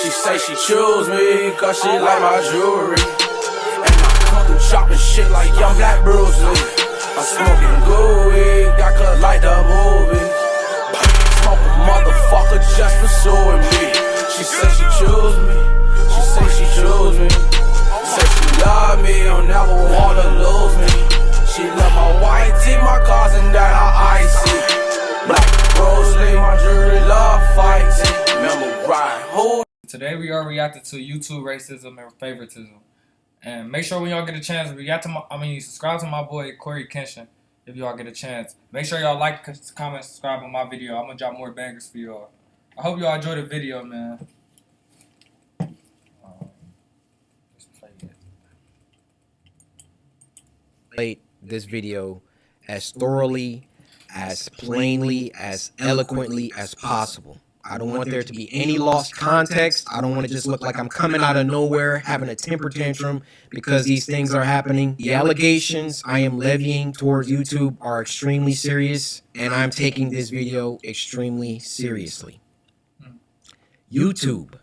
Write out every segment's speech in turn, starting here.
She say she choose me, cause she like my jewelry. And I come through chopping shit like young black Bruce Lee. I'm smoking good weed, got cut like the movie. Smoke a motherfucker just pursuing me. She say she choose me, she say she choose me. Say she love me, don't never wanna lose me. She love my white tee, my cars, and that I icy. Black Bruce Lee, my jewelry love fighting. Remember right, who? Today we are reacting to YouTube racism and favoritism. And make sure when y'all get a chance, subscribe to my boy Corey Kenshin if y'all get a chance. Make sure y'all like, comment, subscribe on my video. I'm gonna drop more bangers for y'all. I hope y'all enjoy the video, man. Let's play it. Played this video as thoroughly, as plainly, as eloquently as possible. I don't want there to be any lost context. I don't want to just look like I'm coming out of nowhere, having a temper tantrum because these things are happening. The allegations I am levying towards YouTube are extremely serious, and I'm taking this video extremely seriously. YouTube,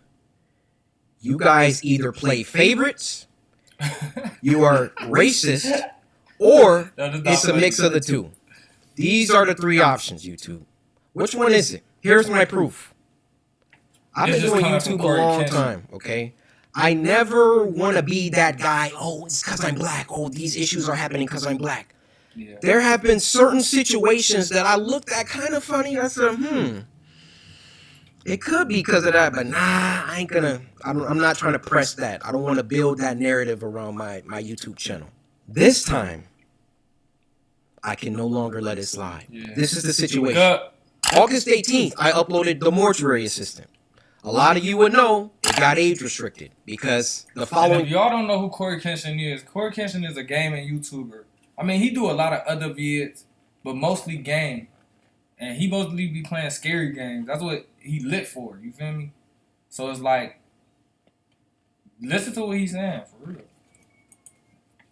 you guys either play favorites, you are racist, or it's a mix of the two. These are the three options, YouTube. Which one is it? Here's my proof. I've been doing YouTube a long time, okay? I never want to be that guy, oh, it's because I'm black. Oh, these issues are happening because I'm black. Yeah. There have been certain situations that I looked at kind of funny. I said, it could be because of that, but nah, I ain't gonna, I'm not trying to press that. I don't want to build that narrative around my YouTube channel. This time, I can no longer let it slide. Yeah. This is the situation. August 18th, I uploaded The Mortuary Assistant. A lot of you would know it got age restricted because the following... If y'all don't know who Corey Kenshin is, Corey Kenshin is a gaming YouTuber. I mean, he do a lot of other vids, but mostly game. And he mostly be playing scary games. That's what he lit for, you feel me? So it's like, listen to what he's saying, for real.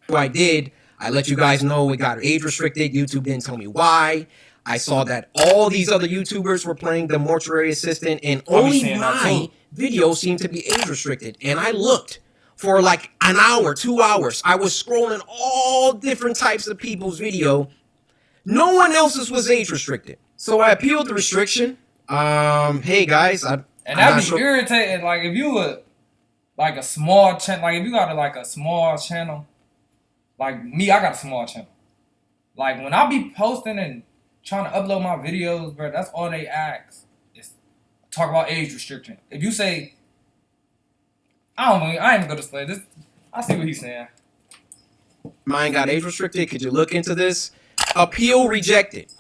What I did, I let you guys know it got age restricted. YouTube didn't tell me why. I saw that all these other YouTubers were playing The Mortuary Assistant, and only my video seemed to be age restricted. And I looked for like an hour, 2 hours. I was scrolling all different types of people's video. No one else's was age restricted. So I appealed the restriction. Hey guys, and that'd be irritating. Like if you were like a small channel, like if you got a small channel, like me, I got a small channel. Like when I be posting and trying to upload my videos, bro, that's all they ask is talk about age restriction. If you say, I ain't gonna display this. I see what he's saying. Mine got age restricted. Could you look into this? Appeal rejected.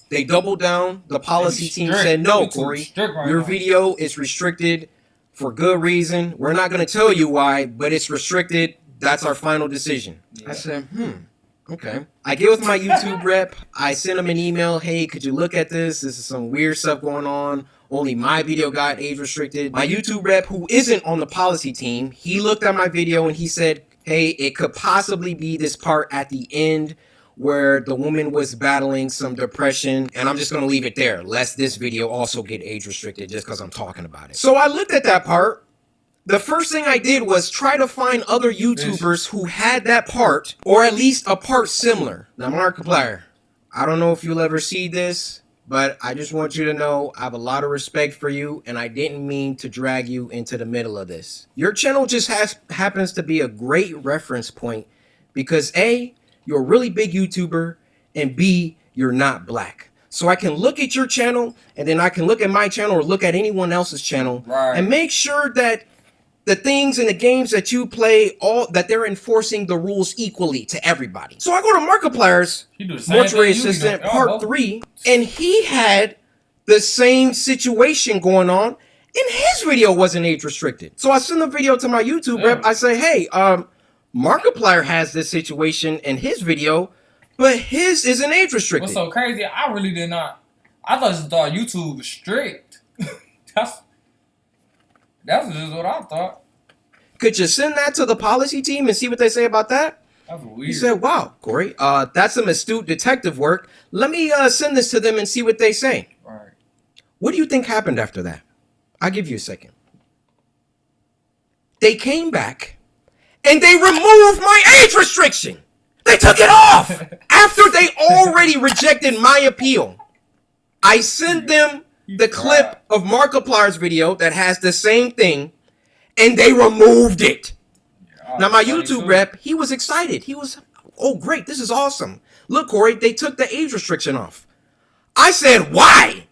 They doubled down. The policy team said, no, Corey, your video is restricted for good reason. We're not going to tell you why, but it's restricted. That's our final decision. Yeah. I said, okay. I get with my YouTube rep. I send him an email. Hey, could you look at this? This is some weird stuff going on. Only my video got age restricted. My YouTube rep, who isn't on the policy team, he looked at my video and he said, hey, it could possibly be this part at the end where the woman was battling some depression, and I'm just going to leave it there, lest this video also get age restricted just because I'm talking about it. So I looked at that part. The first thing I did was try to find other YouTubers who had that part, or at least a part similar. Now, Markiplier, I don't know if you'll ever see this, but I just want you to know I have a lot of respect for you, and I didn't mean to drag you into the middle of this. Your channel just happens to be a great reference point because A, you're a really big YouTuber, and B, you're not black. So I can look at your channel, and then I can look at my channel or look at anyone else's channel, and make sure that the things and the games that you play, that they're enforcing the rules equally to everybody. So I go to Markiplier's Mortuary Assistant Part 3, and he had the same situation going on, and his video wasn't age restricted. So I send the video to my YouTube rep. I say, hey, Markiplier has this situation in his video, but his isn't age restricted. What's so crazy? I really did not. I just thought YouTube was strict. That's just what I thought. Could you send that to the policy team and see what they say about that? That's weird. He said, wow, Corey, that's some astute detective work. Let me send this to them and see what they say. Right. What do you think happened after that? I'll give you a second. They came back and they removed my age restriction. They took it off after they already rejected my appeal. I sent them the clip of Markiplier's video that has the same thing, and they removed it. Now, my YouTube rep, he was excited. He was, oh, great, this is awesome. Look, Corey, they took the age restriction off. I said, why?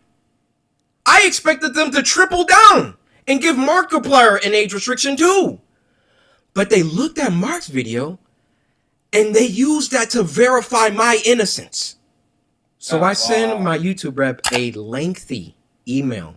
I expected them to triple down and give Markiplier an age restriction too. But they looked at Mark's video, and they used that to verify my innocence. So I sent my YouTube rep a lengthy email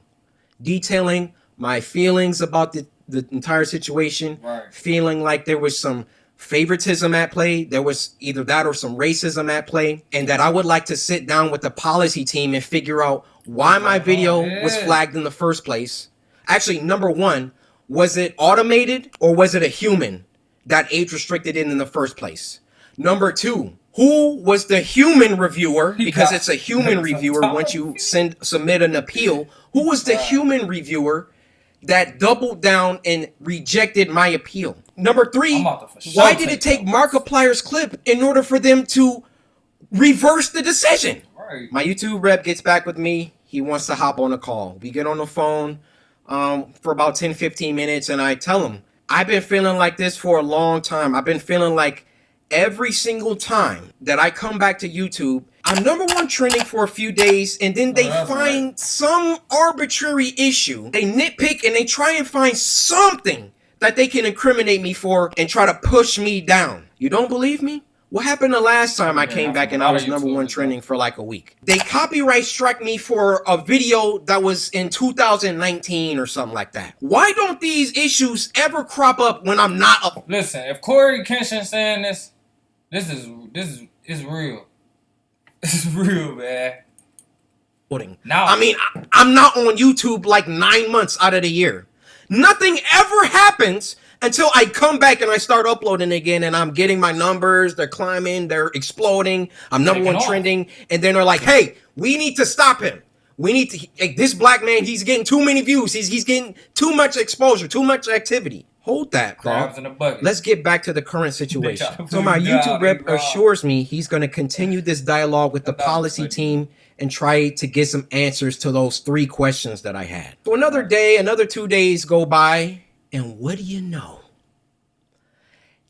detailing my feelings about the entire situation, feeling like there was some favoritism at play. There was either that or some racism at play, and that I would like to sit down with the policy team and figure out why my video was flagged in the first place. Actually, number one, was it automated or was it a human that age restricted it in the first place? Number two, who was the human reviewer? Because it's a human reviewer once you submit an appeal. Who was the human reviewer that doubled down and rejected my appeal? Number three, why did it take Markiplier's clip in order for them to reverse the decision? My YouTube rep gets back with me. He wants to hop on a call. We get on the phone for about 10-15 minutes, and I tell him, I've been feeling like this for a long time. I've been feeling like every single time that I come back to YouTube, I'm number one trending for a few days, and then they find some arbitrary issue. They nitpick and they try and find something that they can incriminate me for and try to push me down. You don't believe me? What happened the last time I came back and I was number one trending for like a week? They copyright struck me for a video that was in 2019 or something like that. Why don't these issues ever crop up when I'm not up? Listen, if Corey Kenshin saying this is real. It's real, man. Now, I mean, I'm not on YouTube like 9 months out of the year. Nothing ever happens until I come back and I start uploading again, and I'm getting my numbers. They're climbing. They're exploding. I'm number one trending. And then they're like, hey, we need to stop him. We need to, this black man, he's getting too many views. He's getting too much exposure, too much activity. Hold that, bro. Let's get back to the current situation. So my YouTube rep assures me he's going to continue this dialogue with the policy team and try to get some answers to those 3 questions that I had. So another day, another 2 days go by, and what do you know?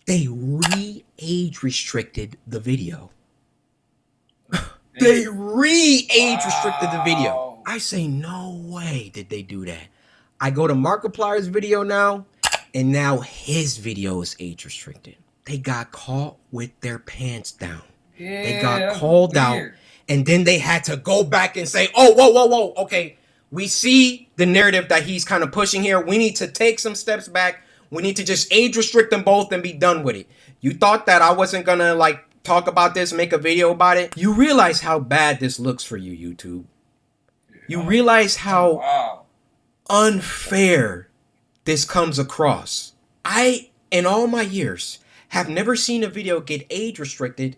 They re-age restricted the video. They re-age restricted the video. I say, no way did they do that. I go to Markiplier's video now, and now his video is age restricted. They got caught with their pants down. They got called out, and then they had to go back and say, oh, whoa. Okay, we see the narrative that he's kind of pushing here. We need to take some steps back. We need to just age restrict them both and be done with it. You thought that I wasn't gonna like talk about this, make a video about it? You realize how bad this looks for you, YouTube. You realize how unfair this comes across. I, in all my years, have never seen a video get age restricted,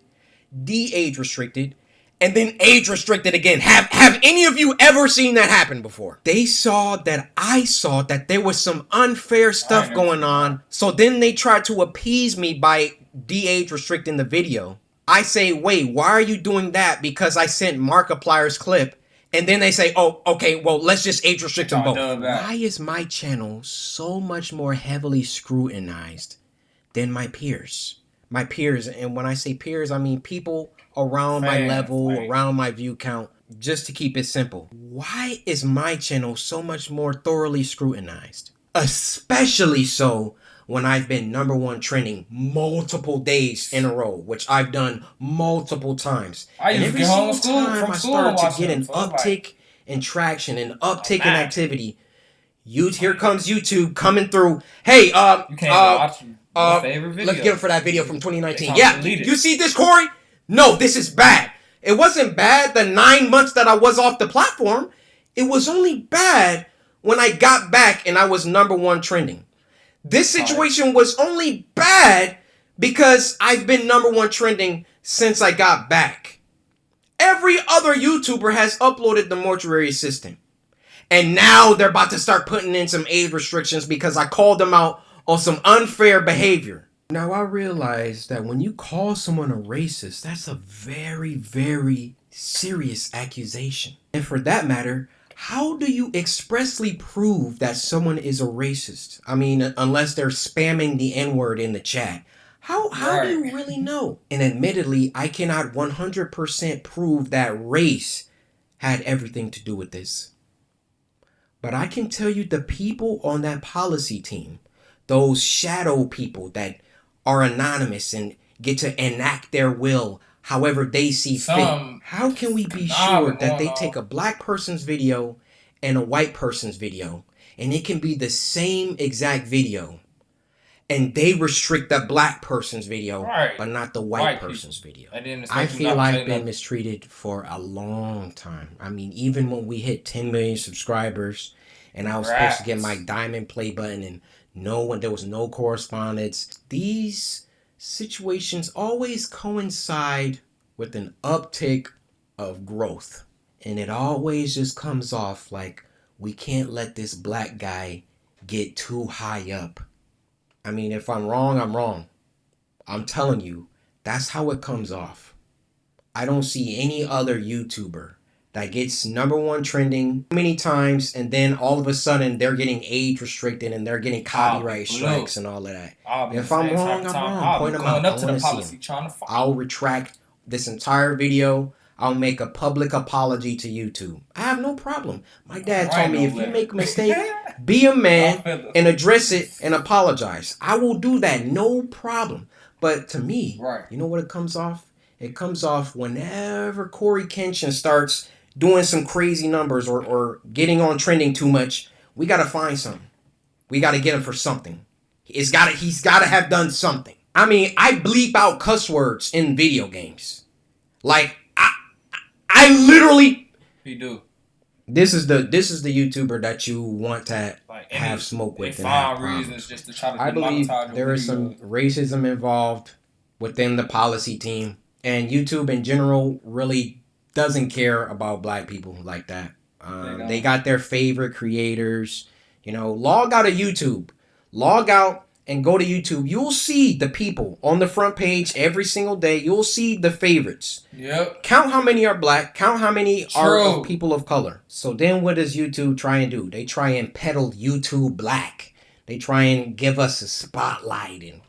de-age restricted, and then age restricted again. Have any of you ever seen that happen before? They saw that I saw that there was some unfair stuff going on, so then they tried to appease me by de-age restricting the video. I say, wait, why are you doing that? Because I sent Markiplier's clip. And then they say, oh, okay, well, let's just age restrict them both. Why is my channel so much more heavily scrutinized than my peers? My peers, and when I say peers, I mean people around my level, around my view count, just to keep it simple. Why is my channel so much more thoroughly scrutinized? Especially so when I've been number one trending multiple days in a row, which I've done multiple times. And every single time I start to get an uptick in traction, an uptick in activity, here comes YouTube coming through. Hey, you can't watch my favorite video. Let's get it for that video from 2019. Yeah, you see this, Corey? No, this is bad. It wasn't bad the 9 months that I was off the platform. It was only bad when I got back and I was number one trending. This situation was only bad because I've been number one trending since I got back. Every other YouTuber has uploaded the mortuary assistant. And now they're about to start putting in some age restrictions because I called them out on some unfair behavior. Now, I realize that when you call someone a racist, that's a very, very serious accusation. And for that matter, how do you expressly prove that someone is a racist? I mean, unless they're spamming the N-word in the chat. How do you really know? And admittedly, I cannot 100% prove that race had everything to do with this. But I can tell you the people on that policy team, those shadow people that are anonymous and get to enact their will however they see fit. How can we be sure that they take a black person's video and a white person's video, and it can be the same exact video, and they restrict the black person's video, but not the white person's video? I feel I've been mistreated for a long time. I mean, even when we hit 10 million subscribers, and I was supposed to get my diamond play button, and there was no correspondence. These situations always coincide with an uptick of growth. And it always just comes off like we can't let this black guy get too high up. I mean, if I'm wrong, I'm wrong. I'm telling you, that's how it comes off. I don't see any other YouTuber that gets #1 trending many times, and then all of a sudden they're getting age restricted and they're getting copyright strikes and all of that. If I'm wrong, I'm wrong. Point them out. I want to see them. I'll retract this entire video. I'll make a public apology to YouTube. I have no problem. My dad told me if you make a mistake, be a man and address it and apologize. I will do that, no problem. But to me, you know what it comes off? It comes off whenever Corey Kenshin starts doing some crazy numbers or getting on trending too much. We got to find something. We got to get him for something. He's got to have done something. I mean, I bleep out cuss words in video games. Like, I literally... You do. This is the YouTuber that you want to have smoke with. And have reasons just to try to I believe there is some racism involved within the policy team. And YouTube in general really doesn't care about black people like that. They got their favorite creators. You know, log out of YouTube. Log out and go to YouTube. You'll see the people on the front page every single day. You'll see the favorites. Yep. Count how many are black. Count how many are of people of color. So then what does YouTube try and do? They try and peddle YouTube black. They try and give us a spotlight. And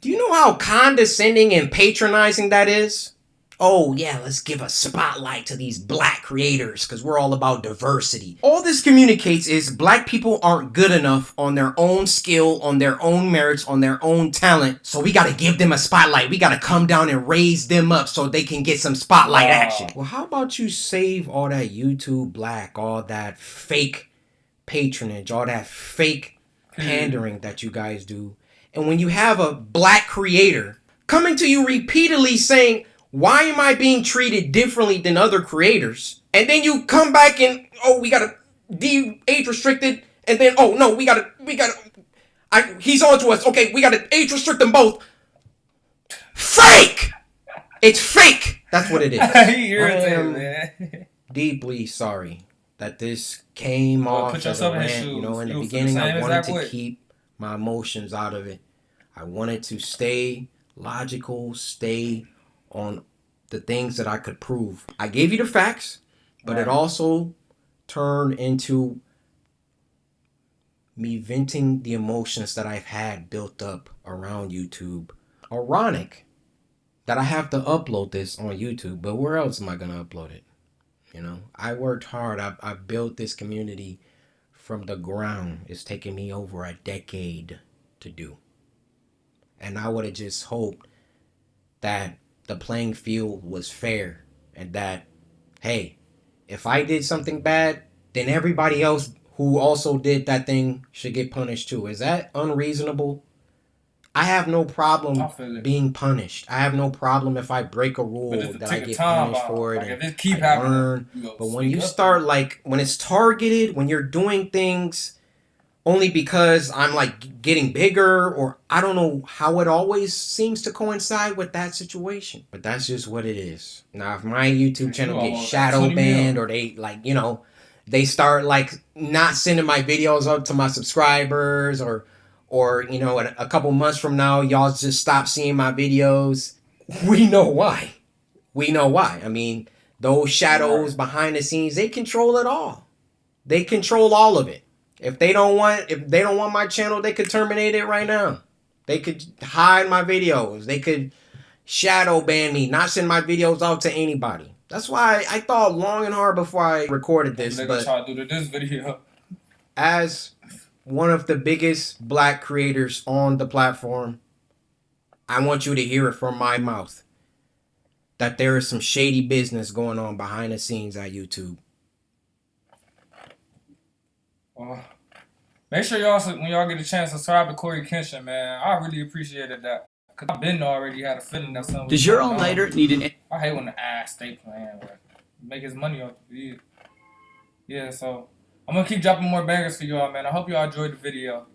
do you know how condescending and patronizing that is? Oh, yeah, let's give a spotlight to these black creators because we're all about diversity. All this communicates is black people aren't good enough on their own skill, on their own merits, on their own talent. So we got to give them a spotlight. We got to come down and raise them up so they can get some spotlight action. Well, how about you save all that YouTube black, all that fake patronage, all that fake pandering that you guys do. And when you have a black creator coming to you repeatedly saying, why am I being treated differently than other creators? And then you come back and, oh, we got to age restricted. And then, oh, no, we got to, he's on to us. Okay, we got to age restrict them both. Fake! It's fake. That's what it is. I am deeply sorry that this came off as a rant. You know, in the beginning, I wanted to keep my emotions out of it. I wanted to stay logical, stay on the things that I could prove. I gave you the facts, but it also turned into me venting the emotions that I've had built up around YouTube. Ironic that I have to upload this on YouTube, but where else am I going to upload it? You know, I worked hard. I've built this community from the ground. It's taken me over a decade to do. And I would have just hoped that the playing field was fair and that, hey, if I did something bad, then everybody else who also did that thing should get punished too. Is that unreasonable? I have no problem being punished. I have no problem if I break a rule that I get punished for it. Like and I learn. But when you start when it's targeted, when you're doing things only because I'm like getting bigger, or I don't know how it always seems to coincide with that situation. But that's just what it is. Now, if my YouTube channel gets shadow banned, or they they start not sending my videos up to my subscribers, or or you know, in a couple months from now, y'all just stop seeing my videos. We know why. We know why. I mean, those shadows behind the scenes, they control it all. They control all of it. If they don't want my channel, they could terminate it right now. They could hide my videos. They could shadow ban me, not send my videos out to anybody. That's why I thought long and hard before I recorded this. But try to do this video. As one of the biggest black creators on the platform, I want you to hear it from my mouth that there is some shady business going on behind the scenes at YouTube. Well, make sure y'all, when y'all get a chance, subscribe to Corey Kenshin, man. I really appreciated that. Because I've been already had a feeling that something. Does your own later need an... I hate when the ass stay playing with. Make his money off the video. Yeah, so I'm going to keep dropping more bangers for y'all, man. I hope y'all enjoyed the video.